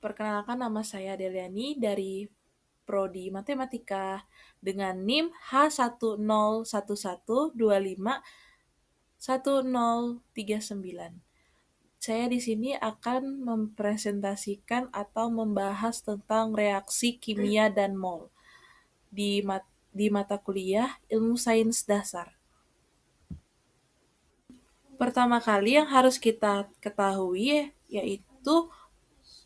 Perkenalkan, nama saya Deliani dari Prodi Matematika dengan NIM H1011251039. Saya di sini akan mempresentasikan atau membahas tentang reaksi kimia dan mol di mata kuliah Ilmu Sains Dasar. Pertama kali yang harus kita ketahui yaitu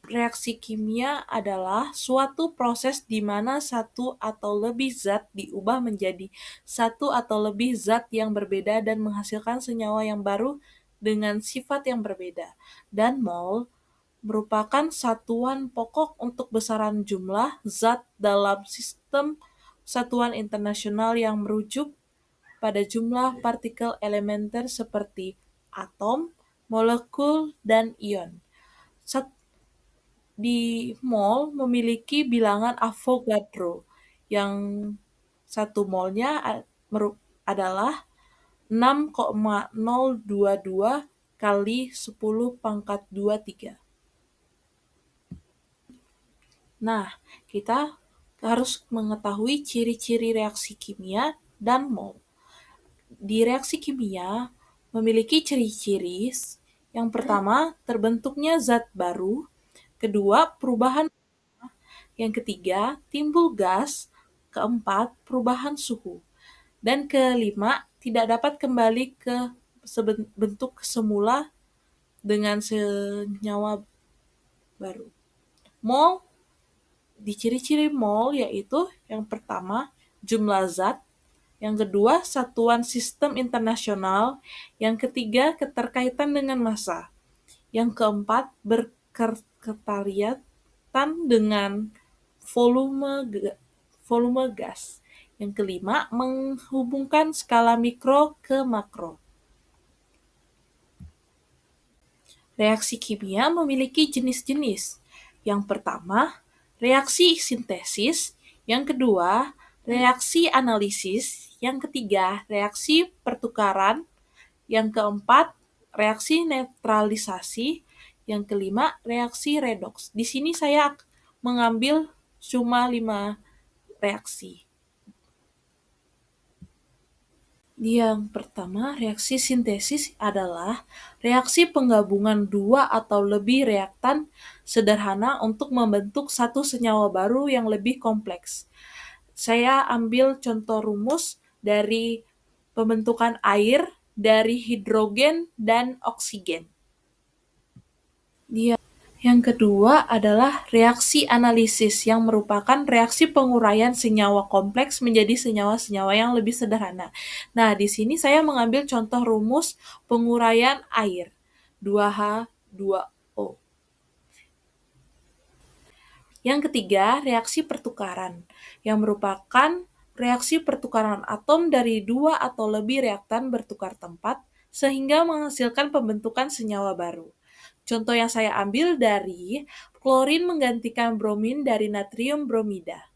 reaksi kimia adalah suatu proses di mana satu atau lebih zat diubah menjadi satu atau lebih zat yang berbeda dan menghasilkan senyawa yang baru dengan sifat yang berbeda. Dan mol merupakan satuan pokok untuk besaran jumlah zat dalam sistem satuan internasional yang merujuk pada jumlah partikel elementer seperti atom, molekul, dan ion. Di mol memiliki bilangan Avogadro yang 1 molnya adalah 6,022 kali 10⁻²3. Nah, kita harus mengetahui ciri-ciri reaksi kimia dan mol. Di reaksi kimia memiliki ciri-ciri. Yang pertama, terbentuknya zat baru. Kedua, perubahan. Yang ketiga, timbul gas. Keempat, perubahan suhu. Dan kelima, tidak dapat kembali ke bentuk semula dengan senyawa baru. Mol, di ciri-ciri mol yaitu yang pertama, jumlah zat. Yang kedua, satuan sistem internasional. Yang ketiga, keterkaitan dengan massa. Yang keempat, berketerkaitan dengan volume gas. Yang kelima, menghubungkan skala mikro ke makro. Reaksi kimia memiliki jenis-jenis. Yang pertama, reaksi sintesis. Yang kedua, reaksi analisis. Yang ketiga, reaksi pertukaran. Yang keempat, reaksi netralisasi. Yang kelima, reaksi redoks. Di sini saya mengambil cuma 5 reaksi. Yang pertama, reaksi sintesis adalah reaksi penggabungan 2 atau lebih reaktan sederhana untuk membentuk satu senyawa baru yang lebih kompleks. Saya ambil contoh rumus dari pembentukan air dari hidrogen dan oksigen. Yang kedua adalah reaksi analisis yang merupakan reaksi penguraian senyawa kompleks menjadi senyawa-senyawa yang lebih sederhana. Nah, di sini saya mengambil contoh rumus penguraian air, 2H2O. Yang ketiga, reaksi pertukaran yang merupakan reaksi pertukaran atom dari 2 atau lebih reaktan bertukar tempat sehingga menghasilkan pembentukan senyawa baru. Contoh yang saya ambil dari klorin menggantikan bromin dari natrium bromida.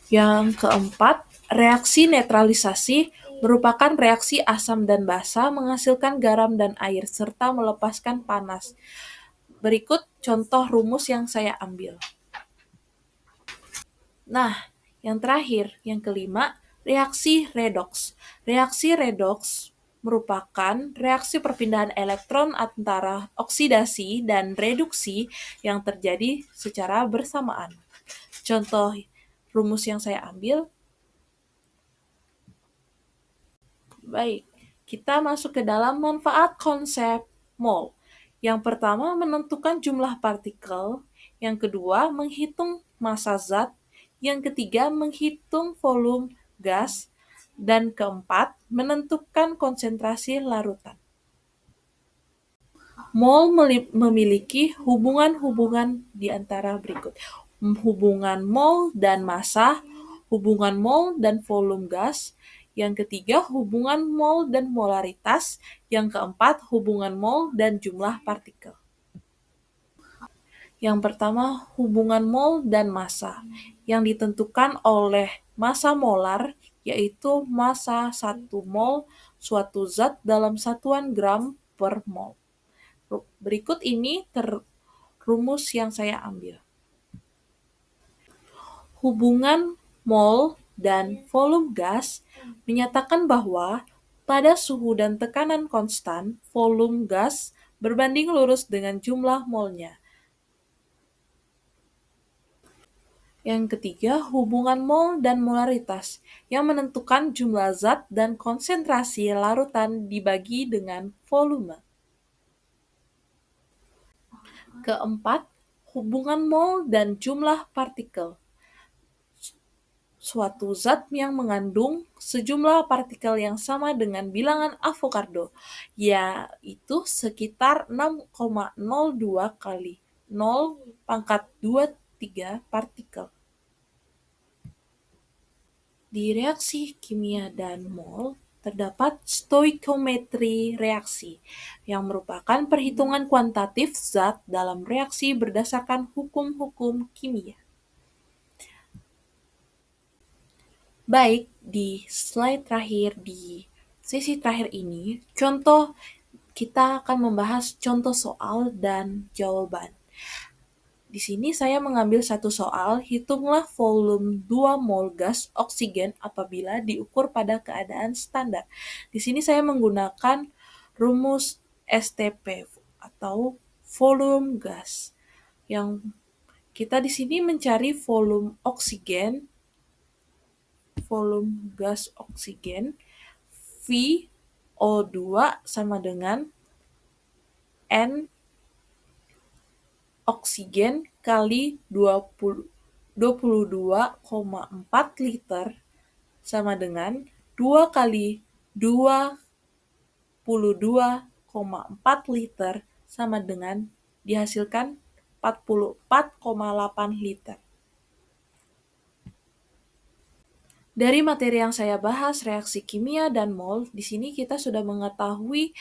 Yang keempat, reaksi netralisasi merupakan reaksi asam dan basa menghasilkan garam dan air serta melepaskan panas. Berikut contoh rumus yang saya ambil. Nah, yang terakhir, yang kelima, reaksi redoks. Reaksi redoks merupakan reaksi perpindahan elektron antara oksidasi dan reduksi yang terjadi secara bersamaan. Contoh rumus yang saya ambil. Baik, kita masuk ke dalam manfaat konsep mol. Yang pertama, menentukan jumlah partikel. Yang kedua, menghitung massa zat. Yang ketiga, menghitung volume gas. Dan keempat, menentukan konsentrasi larutan. Mol memiliki hubungan-hubungan di antara berikut. Hubungan mol dan massa, hubungan mol dan volume gas. Yang ketiga, hubungan mol dan molaritas. Yang keempat, hubungan mol dan jumlah partikel. Yang pertama, hubungan mol dan massa yang ditentukan oleh massa molar, yaitu massa 1 mol suatu zat dalam satuan gram per mol. Berikut ini rumus yang saya ambil. Hubungan mol dan volume gas menyatakan bahwa pada suhu dan tekanan konstan, volume gas berbanding lurus dengan jumlah molnya. Yang ketiga, hubungan mol dan molaritas yang menentukan jumlah zat dan konsentrasi larutan dibagi dengan volume. Keempat, hubungan mol dan jumlah partikel. Suatu zat yang mengandung sejumlah partikel yang sama dengan bilangan Avogadro, yaitu sekitar 6,02 kali 0,23 partikel. Di reaksi kimia dan mol, terdapat stoikiometri reaksi, yang merupakan perhitungan kuantitatif zat dalam reaksi berdasarkan hukum-hukum kimia. Baik, di slide terakhir di sesi terakhir ini, kita akan membahas contoh soal dan jawaban. Di sini saya mengambil satu soal, hitunglah volume 2 mol gas oksigen apabila diukur pada keadaan standar. Di sini saya menggunakan rumus STP atau volume gas. Yang kita di sini mencari volume gas oksigen VO2 sama dengan N oksigen kali 22,4 liter sama dengan 2 kali 22,4 liter sama dengan dihasilkan 44,8 liter. Dari materi yang saya bahas, reaksi kimia dan mol, di sini kita sudah mengetahui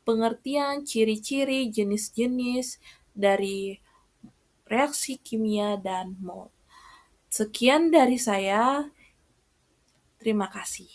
pengertian, ciri-ciri, jenis-jenis dari reaksi kimia dan mol. Sekian dari saya. Terima kasih.